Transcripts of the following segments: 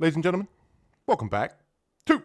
Ladies and gentlemen, welcome back to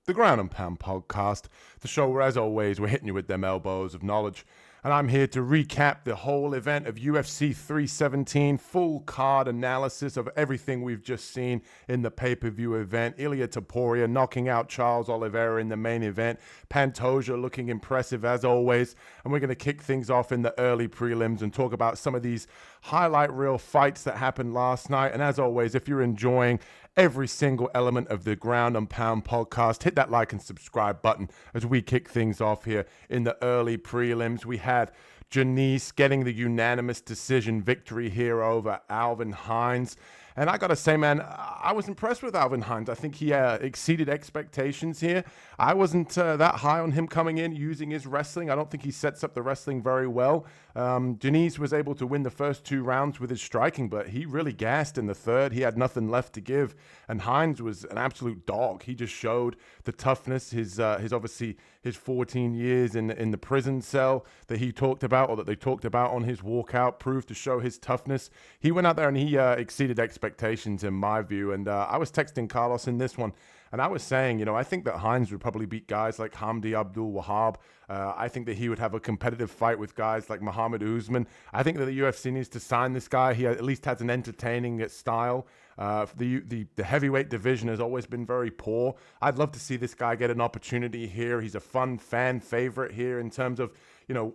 the Ground and Pound podcast, the show where, as always, we're hitting you with them elbows of knowledge. And I'm here to recap the whole event of UFC 317, full card analysis of everything we've just seen in the pay-per-view event. Ilia Topuria knocking out Charles Oliveira in the main event. Pantoja looking impressive as always. And we're going to kick things off in the early prelims and talk about some of these highlight reel fights that happened last night. And as always, if you're enjoying every single element of the Ground and Pound podcast, hit that like and subscribe button as we kick things off here in the early prelims. We had Diniz getting the unanimous decision victory here over Alvin Hines. And I got to say, man, I was impressed with Alvin Hines. I think he exceeded expectations here. I wasn't that high on him coming in using his wrestling. I don't think he sets up the wrestling very well. Diniz was able to win the first 2 rounds with his striking, but he really gassed in the third. He had nothing left to give. And Hines was an absolute dog. He just showed the toughness, his obviously his 14 years in the prison cell that he talked about, or that they talked about on his walkout, proved to show his toughness. He went out there and he exceeded expectations in my view. And I was texting Carlos in this one, and I was saying, I think that Hines would probably beat guys like Hamdi Abdul Wahab. I think that he would have a competitive fight with guys like Muhammad Usman. I think that the UFC needs to sign this guy. He at least has an entertaining style. The heavyweight division has always been very poor. I'd love to see this guy get an opportunity here. He's a fun fan favorite here in terms of,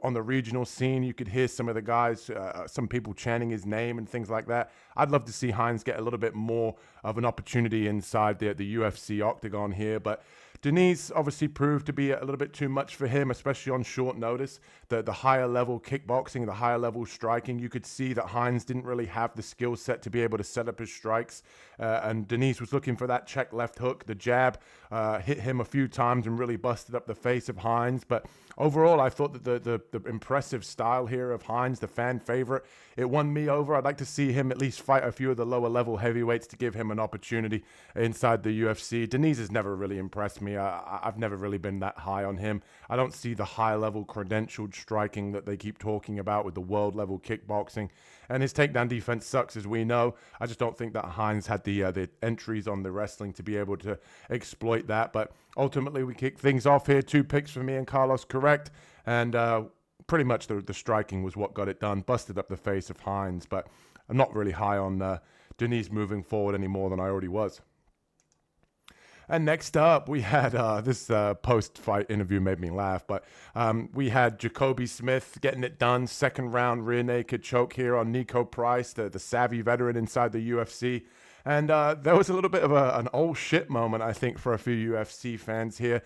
on the regional scene. You could hear some of the guys, some people chanting his name and things like that. I'd love to see Hines get a little bit more of an opportunity inside the UFC octagon here. But Diniz obviously proved to be a little bit too much for him, especially on short notice. The higher level kickboxing, the higher level striking, you could see that Hines didn't really have the skill set to be able to set up his strikes. And Diniz was looking for that check left hook. The jab hit him a few times and really busted up the face of Hines. But overall, I thought that the impressive style here of Hines, the fan favorite, it won me over. I'd like to see him at least fight a few of the lower level heavyweights to give him an opportunity inside the UFC. Diniz has never really impressed me. I've never really been that high on him. I don't see the high level credentialed striking that they keep talking about with the world level kickboxing. And his takedown defense sucks, as we know. I just don't think that Hines had the entries on the wrestling to be able to exploit that. But ultimately, we kick things off here. 2 picks for me and Carlos, correct. And pretty much the striking was what got it done. Busted up the face of Hines. But I'm not really high on Diniz moving forward any more than I already was. And next up, we had this post-fight interview made me laugh, but we had Jacobe Smith getting it done. 2nd round rear naked choke here on Niko Price, the savvy veteran inside the UFC. And there was a little bit of an old shit moment, I think, for a few UFC fans here.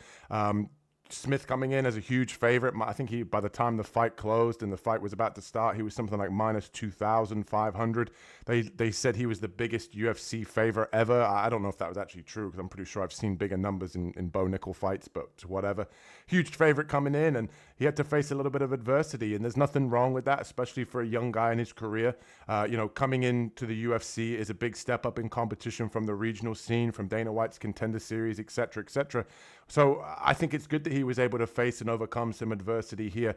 Smith coming in as a huge favorite. I think by the time the fight closed and the fight was about to start, he was something like minus 2,500. They said he was the biggest UFC favorite ever. I don't know if that was actually true, because I'm pretty sure I've seen bigger numbers in Bo Nickel fights, but whatever. Huge favorite coming in, and he had to face a little bit of adversity, and there's nothing wrong with that, especially for a young guy in his career. Coming into the UFC is a big step up in competition from the regional scene, from Dana White's Contender Series, etc., etc. So I think it's good that he was able to face and overcome some adversity here.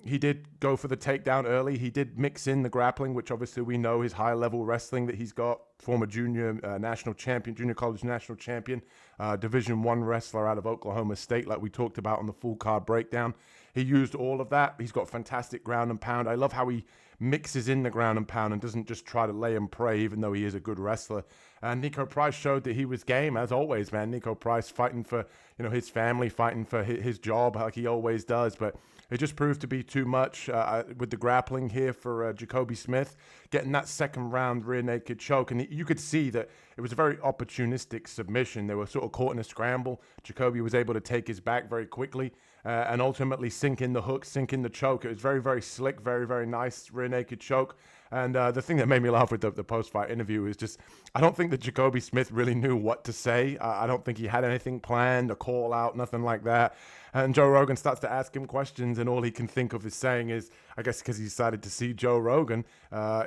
He did go for the takedown early. He did mix in the grappling, which obviously we know his high-level wrestling that he's got. Former junior national champion, junior college national champion, Division I wrestler out of Oklahoma State, like we talked about on the full card breakdown. He used all of that. He's got fantastic ground and pound. I love how he mixes in the ground and pound and doesn't just try to lay and pray, even though he is a good wrestler. And Niko Price showed that he was game, as always, man. Niko Price fighting for his family, fighting for his job like he always does. But it just proved to be too much with the grappling here for Jacobe Smith, getting that 2nd round rear naked choke. And you could see that it was a very opportunistic submission. They were sort of caught in a scramble. Jacobe was able to take his back very quickly and ultimately sink in the hook, sink in the choke. It was very, very slick, very, very nice rear naked choke. And the thing that made me laugh with the post-fight interview is just, I don't think that Jacobe Smith really knew what to say. I don't think he had anything planned, a call out, nothing like that. And Joe Rogan starts to ask him questions, and all he can think of is saying is, I guess because he decided to see Joe Rogan,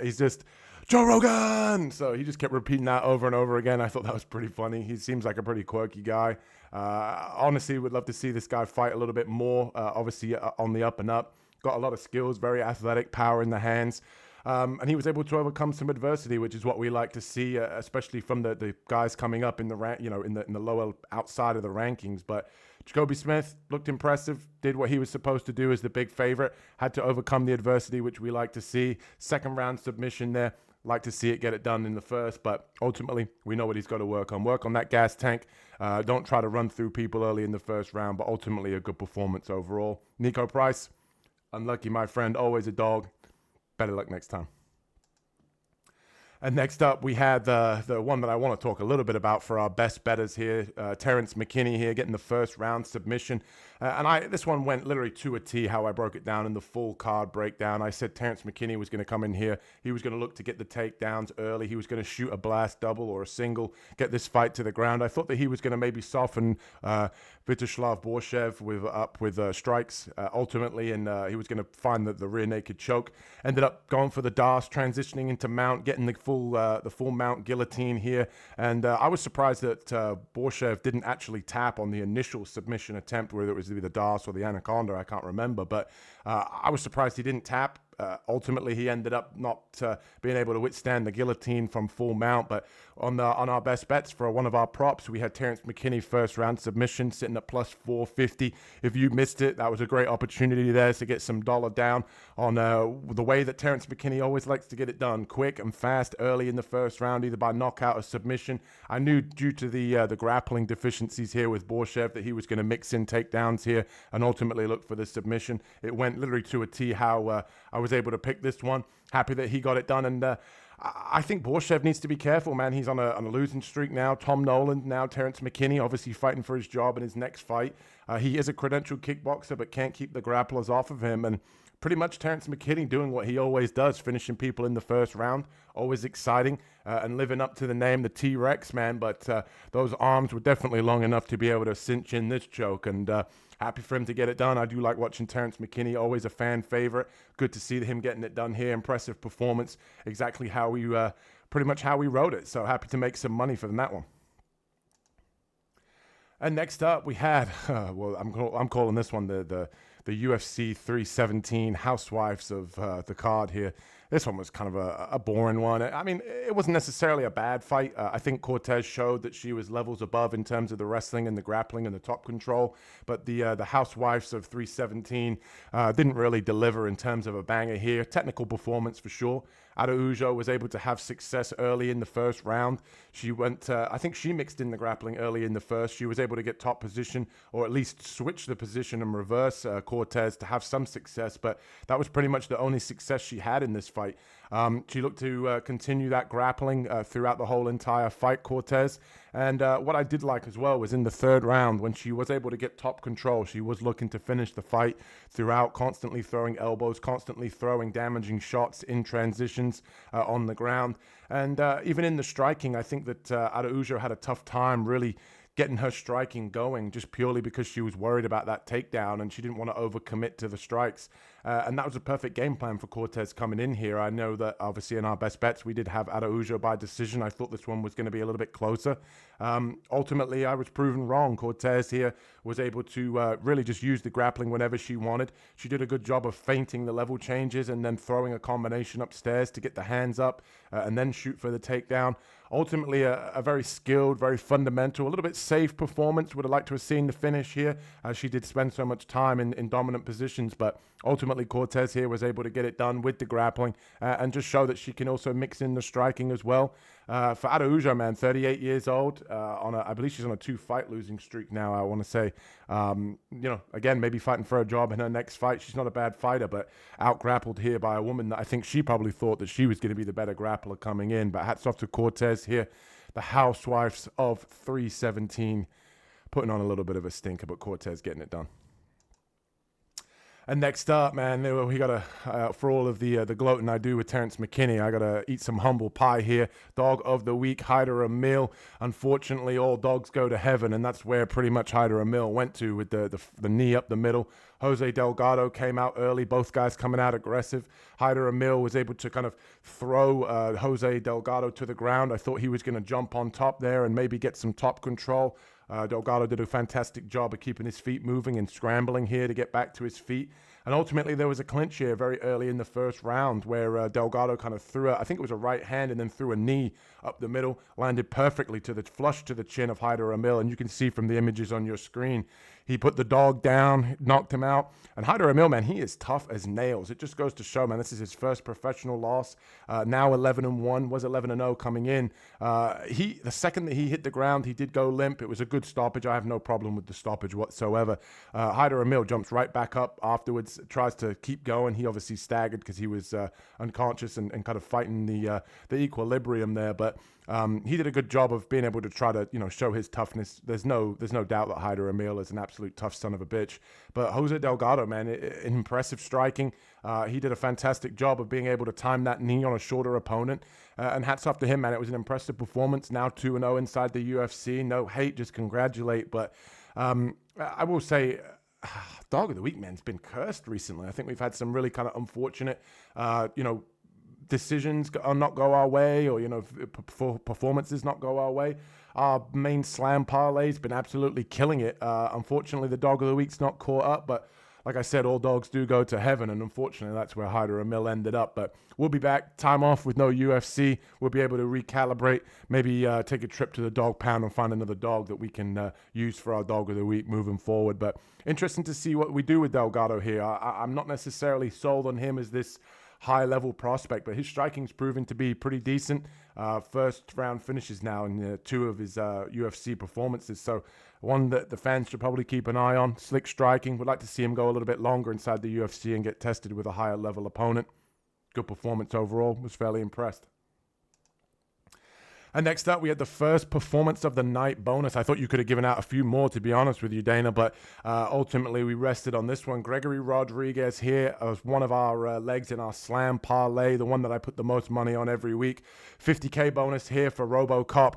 he's just, Joe Rogan! So he just kept repeating that over and over again. I thought that was pretty funny. He seems like a pretty quirky guy. Honestly, would love to see this guy fight a little bit more, obviously on the up and up. Got a lot of skills, very athletic, power in the hands. And he was able to overcome some adversity, which is what we like to see, especially from the guys coming up in the in the lower outside of the rankings. But Jacobe Smith looked impressive, did what he was supposed to do as the big favorite, had to overcome the adversity, which we like to see. Second round submission there. Like to see it get it done in the first, but ultimately we know what he's got to work on. Work on that gas tank. Don't try to run through people early in the first round, but ultimately a good performance overall. Niko Price, unlucky, my friend. Always a dog. Better luck next time. And next up, we had the one that I want to talk a little bit about for our best bettors here. Terrance McKinney here getting the first round submission. This one went literally to a T how I broke it down in the full card breakdown. I said Terrance McKinney was going to come in here. He was going to look to get the takedowns early. He was going to shoot a blast double or a single, get this fight to the ground. I thought that he was going to maybe soften Viacheslav Borshchev with strikes ultimately, and he was going to find the rear naked choke. Ended up going for the DAS, transitioning into mount, getting the full mount guillotine here. And I was surprised that Borshchev didn't actually tap on the initial submission attempt, whether it was the DAS or the Anaconda, I can't remember. But I was surprised he didn't tap. Ultimately, he ended up not being able to withstand the guillotine from full mount. But on our best bets for one of our props, we had Terrance McKinney first round submission sitting at plus 450. If you missed it, that was a great opportunity there to get some dollar down on the way that Terrance McKinney always likes to get it done, quick and fast early in the first round, either by knockout or submission. I knew due to the grappling deficiencies here with Borshchev that he was going to mix in takedowns here and ultimately look for the submission. It went literally to a T how I was able to pick this one. Happy that he got it done. And I think Borshchev needs to be careful, man. He's on a losing streak now. Tom Nolan, now Terrance McKinney, obviously fighting for his job in his next fight. He is a credentialed kickboxer, but can't keep the grapplers off of him. And pretty much Terrance McKinney doing what he always does, finishing people in the first round. Always exciting and living up to the name, the T-Rex, man. But those arms were definitely long enough to be able to cinch in this choke. And happy for him to get it done. I do like watching Terrance McKinney, always a fan favorite. Good to see him getting it done here. Impressive performance. Exactly how we, pretty much how we wrote it. So happy to make some money from that one. And next up, we had, well, I'm calling this one the UFC 317 housewives of the card here. This one was kind of a boring one. I mean, it wasn't necessarily a bad fight. I think Cortez showed that she was levels above in terms of the wrestling and the grappling and the top control. But the housewives of 317 didn't really deliver in terms of a banger here. Technical performance for sure. Araujo was able to have success early in the first round. She went, I think she mixed in the grappling early in the first. She was able to get top position or at least switch the position and reverse Cortez to have some success. But that was pretty much the only success she had in this fight. She looked to continue that grappling throughout the whole entire fight, Cortez. And what I did like as well was in the third round when she was able to get top control, she was looking to finish the fight throughout, constantly throwing elbows, constantly throwing damaging shots in transitions on the ground. And even in the striking, I think that Araujo had a tough time really getting her striking going just purely because she was worried about that takedown and she didn't want to overcommit to the strikes. And that was a perfect game plan for Cortez coming in here. I know that obviously in our best bets, we did have Araujo by decision. I thought this one was going to be a little bit closer. Ultimately, I was proven wrong. Cortez here was able to really just use the grappling whenever she wanted. She did a good job of feinting the level changes and then throwing a combination upstairs to get the hands up and then shoot for the takedown. Ultimately, a very skilled, very fundamental, a little bit safe performance. Would have liked to have seen the finish here. She did spend so much time in dominant positions, but ultimately Cortez here was able to get it done with the grappling and just show that she can also mix in the striking as well. For Araujo, man, 38 years old, I believe she's on a 2-fight losing streak now, I want to say. Again, maybe fighting for a job in her next fight. She's not a bad fighter, but out-grappled here by a woman that I think she probably thought that she was going to be the better grappler coming in. But hats off to Cortez here, the housewives of 317, putting on a little bit of a stinker, but Cortez getting it done. And next up, man, we got to, for all of the gloating I do with Terrance McKinney, I got to eat some humble pie here. Dog of the week, Hyder Amil. Unfortunately, all dogs go to heaven, and that's where pretty much Hyder Amil went to with the knee up the middle. Jose Delgado came out early, both guys coming out aggressive. Hyder Amil was able to kind of throw Jose Delgado to the ground. I thought he was going to jump on top there and maybe get some top control. Delgado did a fantastic job of keeping his feet moving and scrambling here to get back to his feet. And ultimately, there was a clinch here very early in the first round where Delgado kind of threw I think it was a right hand and then threw a knee up the middle, landed perfectly to the flush to the chin of Hyder Amil. And you can see from the images on your screen, he put the dog down, knocked him out. And Hyder Amil, man, he is tough as nails. It just goes to show, man, this is his first professional loss. Now 11-1, was 11-0 coming in. The second that he hit the ground, he did go limp. It was a good stoppage. I have no problem with the stoppage whatsoever. Hyder Amil jumps right back up afterwards, tries to keep going. He obviously staggered because he was unconscious and kind of fighting the equilibrium there. But he did a good job of being able to try to, show his toughness. There's no doubt that Hyder Amil is an absolute tough son of a bitch. But Jose Delgado, man, impressive striking. He did a fantastic job of being able to time that knee on a shorter opponent. And hats off to him, man. It was an impressive performance. Now 2-0 inside the UFC. No hate, just congratulate. But I will say, Dog of the Week, man, has been cursed recently. I think we've had some really kind of unfortunate, decisions not go our way, or performances not go our way. Our main slam parlay's been absolutely killing it. Unfortunately, the Dog of the Week's not caught up, but like I said, all dogs do go to heaven, and unfortunately, that's where Hyder Amil ended up. But we'll be back. Time off with no UFC. We'll be able to recalibrate, maybe take a trip to the dog pound and find another dog that we can use for our Dog of the Week moving forward. But interesting to see what we do with Delgado here. I'm not necessarily sold on him as this high-level prospect, but his striking's proven to be pretty decent. First round finishes now in 2 of his UFC performances, so one that the fans should probably keep an eye on. Slick striking. Would like to see him go a little bit longer inside the UFC and get tested with a higher level opponent. Good performance overall. Was fairly impressed. And next up, we had the first performance of the night bonus. I thought you could have given out a few more, to be honest with you, Dana, but ultimately we rested on this one. Gregory Rodrigues here as one of our legs in our slam parlay, the one that I put the most money on every week. 50K bonus here for RoboCop,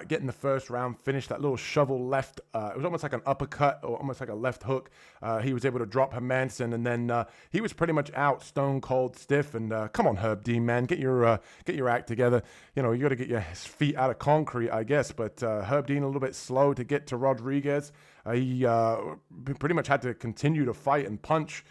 getting the first round finish. That little shovel left, it was almost like an uppercut or almost like a left hook. He was able to drop Hermansson, and then he was pretty much out, stone cold stiff. And come on, Herb Dean, man, get your act together. You got to get your feet out of concrete, I guess. But Herb Dean a little bit slow to get to Rodrigues. He pretty much had to continue to fight and punch.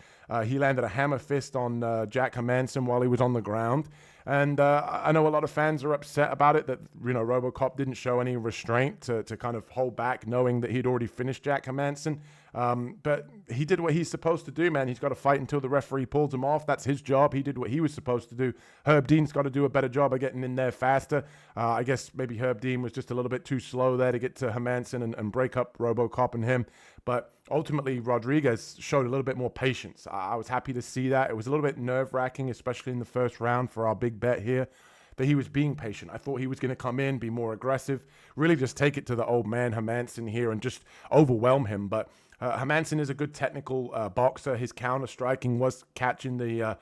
He landed a hammer fist on Jack Hermansson while he was on the ground. And I know a lot of fans are upset about it, that RoboCop didn't show any restraint to kind of hold back, knowing that he'd already finished Jack Hermansson. But he did what he's supposed to do, man. He's got to fight until the referee pulls him off. That's his job. He did what he was supposed to do. Herb Dean's got to do a better job of getting in there faster. I guess maybe Herb Dean was just a little bit too slow there to get to Hermansson and break up RoboCop and him. But ultimately, Rodrigues showed a little bit more patience. I was happy to see that. It was a little bit nerve-wracking, especially in the first round for our big bet here. But he was being patient. I thought he was going to come in, be more aggressive, really just take it to the old man Hermansson here and just overwhelm him. But Hermansson is a good technical boxer. His counter striking was catching the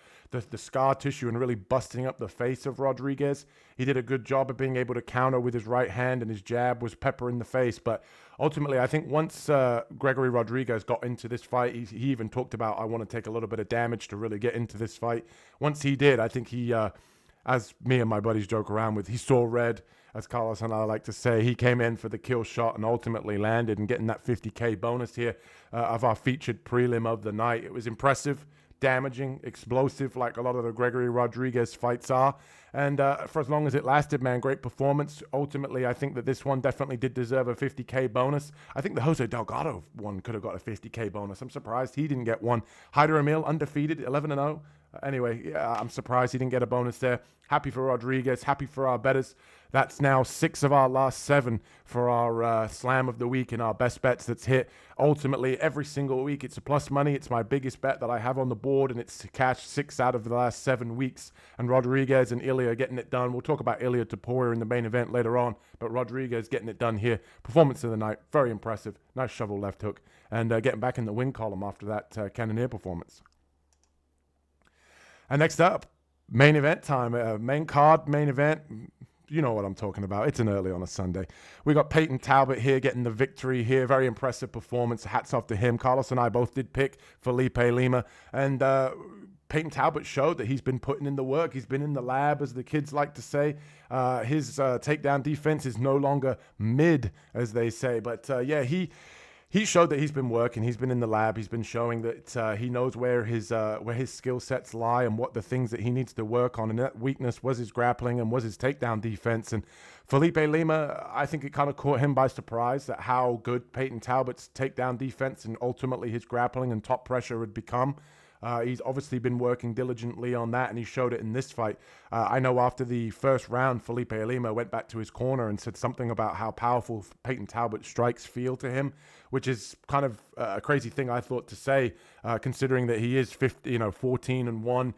scar tissue and really busting up the face of Rodrigues. He did a good job of being able to counter with his right hand, and his jab was pepper in the face. But ultimately, I think once Gregory Rodrigues got into this fight, he even talked about, I want to take a little bit of damage to really get into this fight. Once he did, I think he, as me and my buddies joke around with, he saw red. As Carlos and I like to say, he came in for the kill shot and ultimately landed and getting that 50K bonus here of our featured prelim of the night. It was impressive, damaging, explosive, like a lot of the Gregory Rodrigues fights are. And for as long as it lasted, man, great performance. Ultimately, I think that this one definitely did deserve a 50K bonus. I think the Jose Delgado one could have got a 50K bonus. I'm surprised he didn't get one. Hyder Amil, undefeated, 11-0. Anyway, I'm surprised he didn't get a bonus there. Happy for Rodrigues, happy for our bettors. That's now 6 of our last 7 for our slam of the week and our best bets that's hit. Ultimately, every single week, it's a plus money. It's my biggest bet that I have on the board, and it's to cash 6 out of the last 7 weeks. And Rodrigues and Ilya getting it done. We'll talk about Ilya Topuria in the main event later on, but Rodrigues getting it done here. Performance of the night, very impressive. Nice shovel left hook, and getting back in the win column after that Cannonier performance. And next up, main event time. Main card, main event. You know what I'm talking about. It's an early on a Sunday. We got Payton Talbott here getting the victory here. Very impressive performance. Hats off to him. Carlos and I both did pick Felipe Lima. And Payton Talbott showed that he's been putting in the work. He's been in the lab, as the kids like to say. His takedown defense is no longer mid, as they say. But yeah, he showed that he's been working. He's been in the lab. He's been showing that he knows where his skill sets lie and what the things that he needs to work on. And that weakness was his grappling and was his takedown defense. And Felipe Lima, I think it kind of caught him by surprise at how good Payton Talbott's takedown defense and ultimately his grappling and top pressure had become. He's obviously been working diligently on that, and he showed it in this fight. I know after the first round, Felipe Lima went back to his corner and said something about how powerful Payton Talbott's strikes feel to him, which is kind of a crazy thing I thought to say, considering that he is 14-1,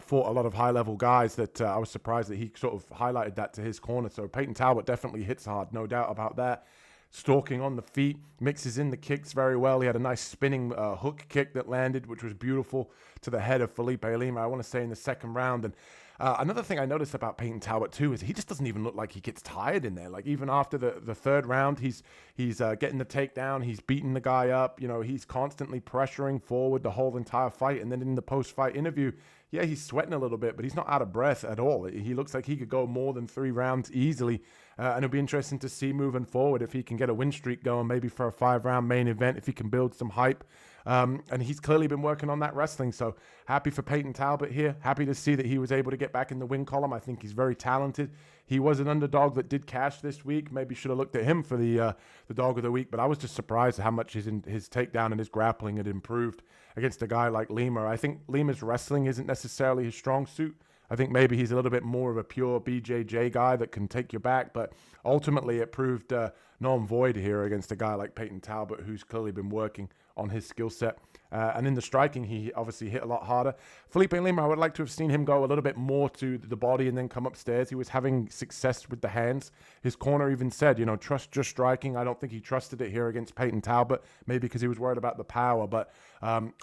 fought a lot of high-level guys. That I was surprised that he sort of highlighted that to his corner. So Payton Talbott definitely hits hard, no doubt about that. Stalking on the feet, mixes in the kicks very well. He had a nice spinning hook kick that landed, which was beautiful to the head of Felipe Lima, I want to say, in the second round. And another thing I noticed about Payton Talbott, too, is he just doesn't even look like he gets tired in there. Like, even after the third round, he's getting the takedown. He's beating the guy up. You know, he's constantly pressuring forward the whole entire fight. And then in the post-fight interview, yeah, he's sweating a little bit, but he's not out of breath at all. He looks like he could go more than 3 rounds easily. And it'll be interesting to see moving forward if he can get a win streak going, maybe for a 5-round main event, if he can build some hype. And he's clearly been working on that wrestling. So happy for Payton Talbott here. Happy to see that he was able to get back in the win column. I think he's very talented. He was an underdog that did cash this week. Maybe should have looked at him for the dog of the week. But I was just surprised at how much his takedown and his grappling had improved against a guy like Lima. I think Lima's wrestling isn't necessarily his strong suit. I think maybe he's a little bit more of a pure BJJ guy that can take you back, but ultimately it proved null and void here against a guy like Payton Talbott, who's clearly been working on his skill set. And in the striking, he obviously hit a lot harder. Felipe Lima, I would like to have seen him go a little bit more to the body and then come upstairs. He was having success with the hands. His corner even said, trust your striking. I don't think he trusted it here against Payton Talbott, maybe because he was worried about the power. But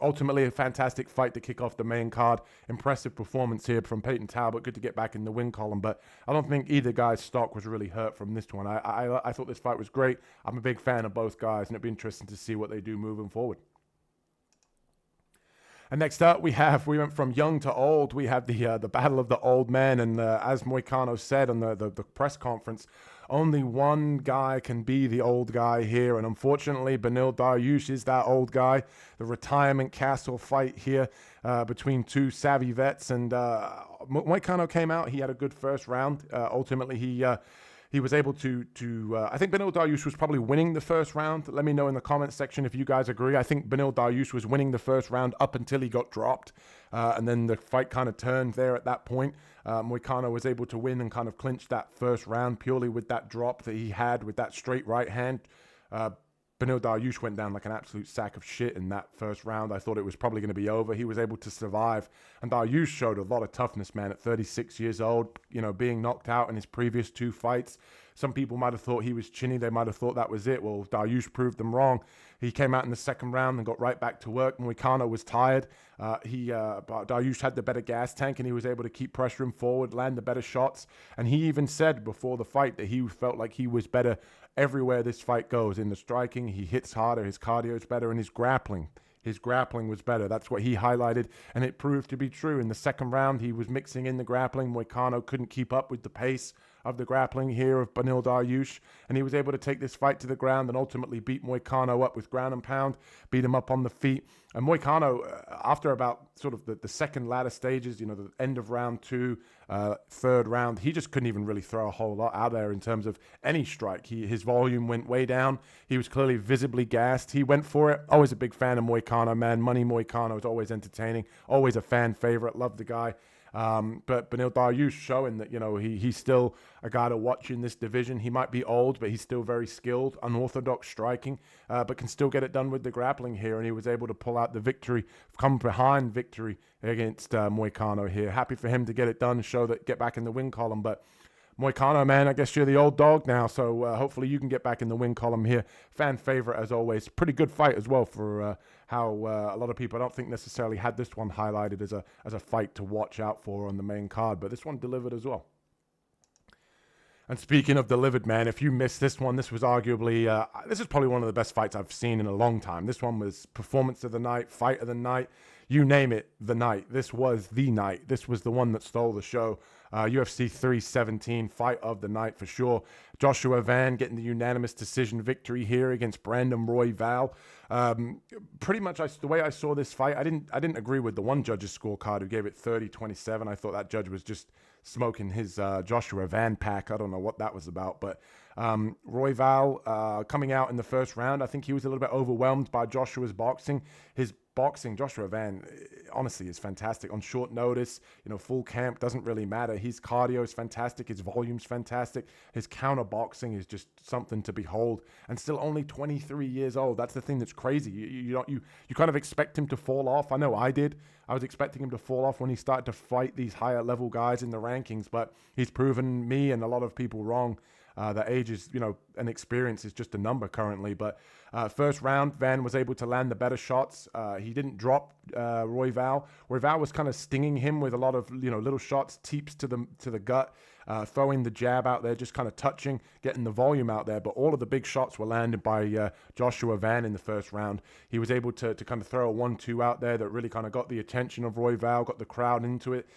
ultimately, a fantastic fight to kick off the main card. Impressive performance here from Payton Talbott. Good to get back in the win column. But I don't think either guy's stock was really hurt from this one. I thought this fight was great. I'm a big fan of both guys, and it'd be interesting to see what they do moving forward. And next up, we went from young to old. We have the battle of the old men. And as Moicano said on the press conference, only one guy can be the old guy here. And unfortunately, Beneil Dariush is that old guy. The retirement castle fight here between two savvy vets. And Moicano came out. He had a good first round. Ultimately, he was able to I think Beneil Dariush was probably winning the first round. Let me know in the comments section if you guys agree. I think Beneil Dariush was winning the first round up until he got dropped. And then the fight kind of turned there at that point. Moicano was able to win and kind of clinch that first round purely with that drop that he had with that straight right hand. Beneil Dariush went down like an absolute sack of shit in that first round. I thought it was probably going to be over. He was able to survive. And Dariush showed a lot of toughness, man, at 36 years old, being knocked out in his previous 2 fights. Some people might have thought he was chinny. They might have thought that was it. Well, Dariush proved them wrong. He came out in the second round and got right back to work. Moicano was tired. Dariush had the better gas tank, and he was able to keep pressuring forward, land the better shots. And he even said before the fight that he felt like he was better everywhere this fight goes. In the striking, he hits harder, his cardio is better, and his grappling was better. That's what he highlighted, and it proved to be true. In the second round, he was mixing in the grappling. Moicano couldn't keep up with the pace of the grappling here of Beneil Dariush, and he was able to take this fight to the ground and ultimately beat Moicano up with ground and pound, beat him up on the feet. And Moicano, after about sort of the second ladder stages, the end of round 2, third round, he just couldn't even really throw a whole lot out there in terms of any strike. His volume went way down. He was clearly visibly gassed. He went for it. Always a big fan of Moicano, man. Money Moicano is always entertaining. Always a fan favorite. Love the guy. But Beneil Dariush showing that, he's still a guy to watch in this division. He might be old, but he's still very skilled, unorthodox striking, but can still get it done with the grappling here. And he was able to pull out the victory, come behind victory against Moicano here. Happy for him to get it done, get back in the win column. But Moicano, man, I guess you're the old dog now, so hopefully you can get back in the win column here. Fan favorite as always. Pretty good fight as well for how a lot of people I don't think necessarily had this one highlighted as a fight to watch out for on the main card, but this one delivered as well. And speaking of delivered, man, if you missed this one, this was arguably, this is probably one of the best fights I've seen in a long time. This one was performance of the night, fight of the night. you name it, the night. This was the night. This was the one that stole the show. UFC 317, fight of the night for sure. Joshua Van getting the unanimous decision victory here against Brandon Royval. Pretty much the way I saw this fight, I didn't agree with the one judge's scorecard who gave it 30-27. I thought that judge was just smoking his Joshua Van pack. I don't know what that was about, but Royval coming out in the first round, I think he was a little bit overwhelmed by Joshua's boxing. His boxing, Joshua Van, honestly, is fantastic. On short notice, full camp, doesn't really matter. His cardio is fantastic. His volume's fantastic. His counter boxing is just something to behold. And still only 23 years old. That's the thing that's crazy. You kind of expect him to fall off. I know I did. I was expecting him to fall off when he started to fight these higher level guys in the rankings, but he's proven me and a lot of people wrong. That age is, and experience is just a number currently. But first round, Van was able to land the better shots. He didn't drop Royval. Royval was kind of stinging him with a lot of, little shots, teeps to the gut, throwing the jab out there, just kind of touching, getting the volume out there. But all of the big shots were landed by Joshua Van in the first round. He was able to kind of throw a 1-2 out there that really kind of got the attention of Royval, got the crowd into it.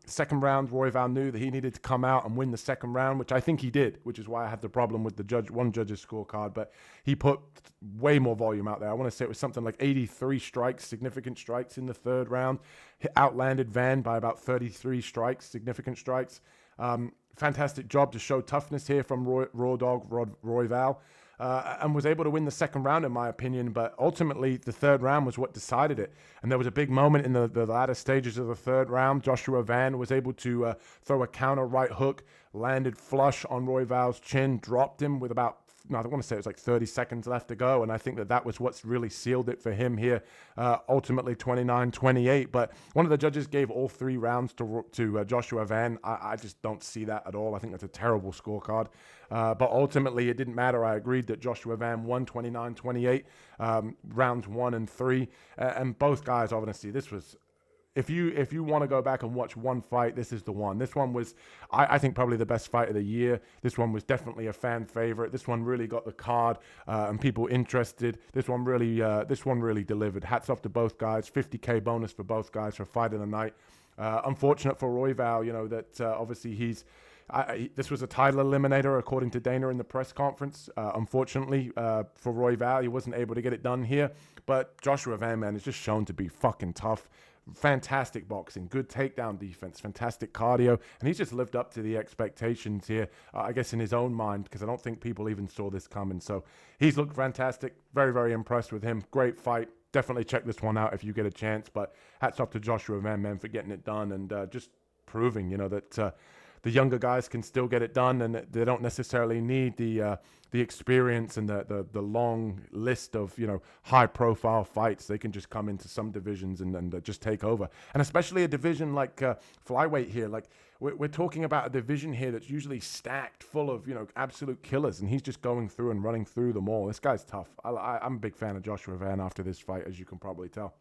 Second round, Royval knew that he needed to come out and win the second round, which I think he did, which is why I had the problem with the one judge's scorecard. But he put way more volume out there. I want to say it was something like 83 strikes, significant strikes in the third round. He outlanded Van by about 33 strikes, significant strikes. Fantastic job to show toughness here from Royval. And was able to win the second round, in my opinion. But ultimately, the third round was what decided it. And there was a big moment in the latter stages of the third round. Joshua Van was able to throw a counter right hook, landed flush on Royval's chin, dropped him with about, I want to say it was like 30 seconds left to go. And I think that was what's really sealed it for him here, ultimately 29-28. But one of the judges gave all 3 rounds to Joshua Van. I just don't see that at all. I think that's a terrible scorecard. But ultimately, it didn't matter. I agreed that Joshua Van won 29-28, rounds 1 and 3. And both guys, obviously, this was... If you want to go back and watch one fight, this is the one. This one was, I think, probably the best fight of the year. This one was definitely a fan favorite. This one really got the card and people interested. This one really delivered. Hats off to both guys. $50K bonus for both guys for fight of the night. Unfortunate for Royval, that obviously this was a title eliminator, according to Dana in the press conference. Unfortunately for Royval, he wasn't able to get it done here. But Joshua Van, man, is just shown to be fucking tough. Fantastic boxing, good takedown defense, fantastic cardio, and he's just lived up to the expectations here, I guess in his own mind, because I don't think people even saw this coming. So he's looked fantastic. Very, very impressed with him. Great fight. Definitely check this one out if you get a chance. But hats off to Joshua Van, man, for getting it done and just proving, that the younger guys can still get it done, and they don't necessarily need the experience and the long list of high profile fights. They can just come into some divisions and just take over, and especially a division like flyweight here. Like we're talking about a division here that's usually stacked full of absolute killers, and he's just going through and running through them all. This guy's tough. I'm a big fan of Joshua Van after this fight, as you can probably tell.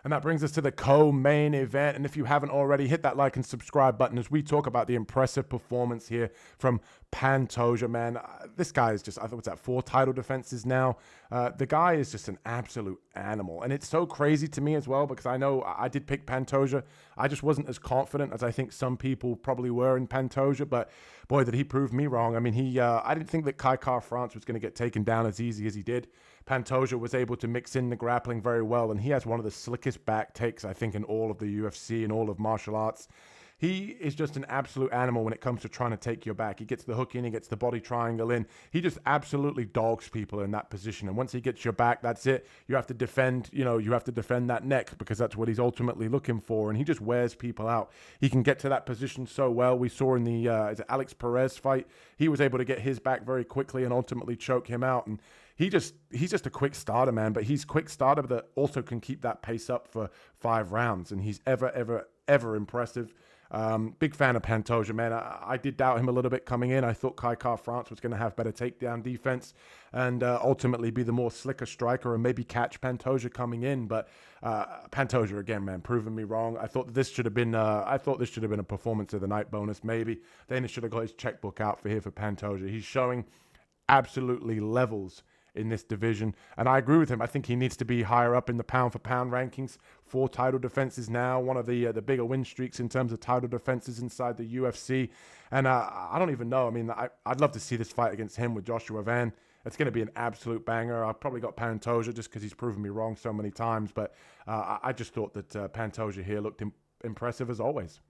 And that brings us to the co-main event. And if you haven't already, hit that like and subscribe button as we talk about the impressive performance here from Pantoja, man. This guy is just, I thought, what's that, 4 title defenses now? The guy is just an absolute animal. And it's so crazy to me as well, because I know I did pick Pantoja. I just wasn't as confident as I think some people probably were in Pantoja. But boy, did he prove me wrong. I mean, I didn't think that Kai France was going to get taken down as easy as he did. Pantoja was able to mix in the grappling very well, and he has one of the slickest back takes, I think, in all of the UFC and all of martial arts. He is just an absolute animal when it comes to trying to take your back. He gets the hook in, he gets the body triangle in. He just absolutely dogs people in that position. And once he gets your back, that's it. You have to defend, you have to defend that neck, because that's what he's ultimately looking for. And he just wears people out. He can get to that position so well. We saw in the Alex Perez fight, he was able to get his back very quickly and ultimately choke him out. And he's just a quick starter, man. But he's quick starter that also can keep that pace up for 5 rounds. And he's ever impressive. Big fan of Pantoja, man. I did doubt him a little bit coming in. I thought Kai France was going to have better takedown defense and ultimately be the more slicker striker and maybe catch Pantoja coming in. But Pantoja again, man, proving me wrong. I thought this should have been a performance of the night bonus. Maybe Dana should have got his checkbook out for Pantoja. He's showing absolutely levels in this division. And I agree with him. I think he needs to be higher up in the pound-for-pound rankings. 4 title defenses now, one of the bigger win streaks in terms of title defenses inside the UFC. And I don't even know. I mean, I'd love to see this fight against him with Joshua Van. It's going to be an absolute banger. I've probably got Pantoja just because he's proven me wrong so many times. But I just thought that Pantoja here looked impressive as always.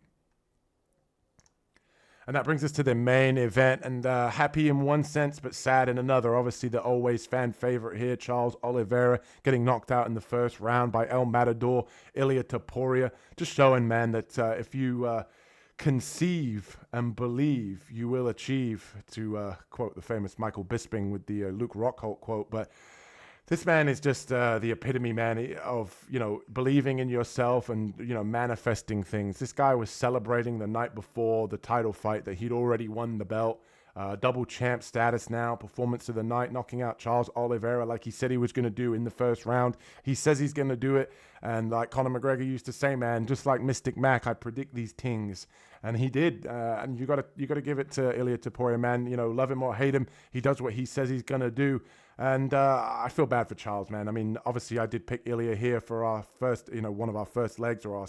And that brings us to the main event. And happy in one sense, but sad in another. Obviously, the always fan favorite here, Charles Oliveira, getting knocked out in the first round by El Matador, Ilia Topuria. Just showing, man, that if you conceive and believe, you will achieve, to quote the famous Michael Bisping with the Luke Rockhold quote. But this man is just the epitome, man, of, believing in yourself and, manifesting things. This guy was celebrating the night before the title fight that he'd already won the belt. Double champ status now, performance of the night, knocking out Charles Oliveira like he said he was going to do in the first round. He says he's going to do it. And like Conor McGregor used to say, man, just like Mystic Mac, I predict these things. And he did. And you got to give it to Ilia Topuria, man. Love him or hate him, he does what he says he's going to do. And I feel bad for Charles, man. I mean, obviously I did pick Ilia here for our first, one of our first legs, or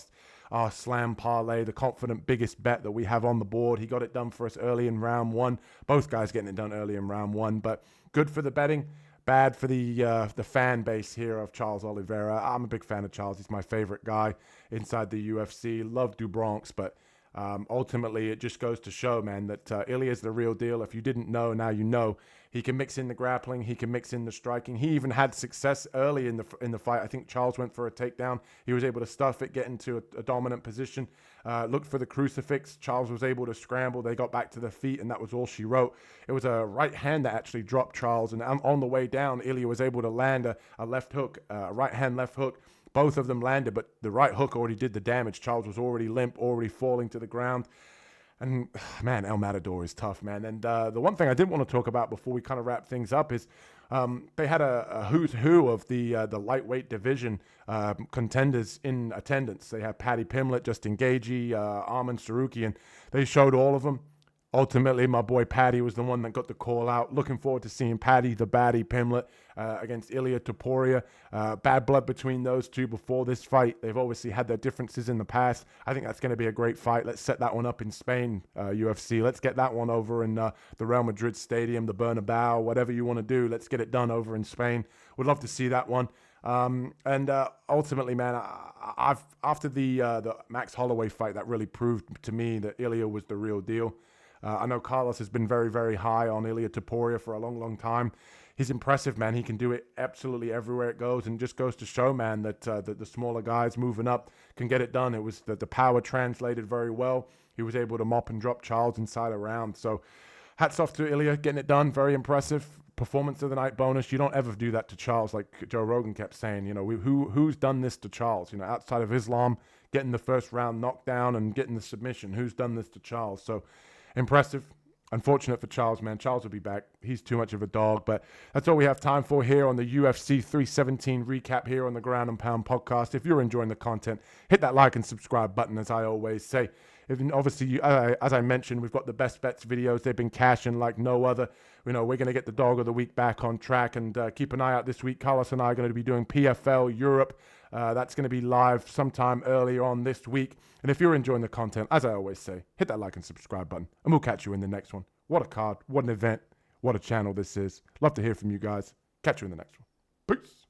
our slam parlay, the confident biggest bet that we have on the board. He got it done for us early in round 1. Both guys getting it done early in round 1. But good for the betting, bad for the fan base here of Charles Oliveira. I'm a big fan of Charles. He's my favorite guy inside the UFC. Love Du Bronx, but ultimately it just goes to show, man, that Ilia is the real deal. If you didn't know, now you know. He can mix in the grappling. He can mix in the striking. He even had success early in the fight. I think Charles went for a takedown. He was able to stuff it, get into a dominant position, looked for the crucifix. Charles was able to scramble. They got back to their feet, and that was all she wrote. It was a right hand that actually dropped Charles, and on the way down, Ilia was able to land a left hook, a right hand left hook. Both of them landed, but the right hook already did the damage. Charles was already limp, already falling to the ground. And, man, El Matador is tough, man. And the one thing I did want to talk about before we kind of wrap things up is they had a who's who of the lightweight division contenders in attendance. They had Paddy Pimblett, Justin Gaethje, Arman Sarukian. They showed all of them. Ultimately, my boy Paddy was the one that got the call out. Looking forward to seeing Paddy, the baddie Pimblett, against Ilia Topuria. Bad blood between those two before this fight. They've obviously had their differences in the past. I think that's going to be a great fight. Let's set that one up in Spain, UFC. Let's get that one over in the Real Madrid Stadium, the Bernabeu, whatever you want to do. Let's get it done over in Spain. Would love to see that one. And ultimately, man, after the Max Holloway fight, that really proved to me that Ilia was the real deal. I know Carlos has been very, very high on Ilia Topuria for a long, long time. He's impressive, man. He can do it absolutely everywhere it goes, and just goes to show, man, that the smaller guys moving up can get it done. It was the power translated very well. He was able to mop and drop Charles inside a round. So hats off to Ilia, getting it done. Very impressive. Performance of the night bonus. You don't ever do that to Charles, like Joe Rogan kept saying. Who's done this to Charles? Outside of Islam, getting the first round knockdown and getting the submission. Who's done this to Charles? So impressive. Unfortunate for Charles, man. Charles will be back. He's too much of a dog. But that's all we have time for here on the UFC 317 recap here on the Ground and Pound podcast. If you're enjoying the content, hit that like and subscribe button, as I always say. Obviously, as I mentioned, we've got the best bets videos. They've been cashing like no other. We're going to get the dog of the week back on track, and keep an eye out this week. Carlos and I are going to be doing PFL Europe. That's going to be live sometime earlier on this week. And if you're enjoying the content, as I always say, hit that like and subscribe button, and we'll catch you in the next one. What a card, what an event, what a channel this is. Love to hear from you guys. Catch you in the next one. Peace.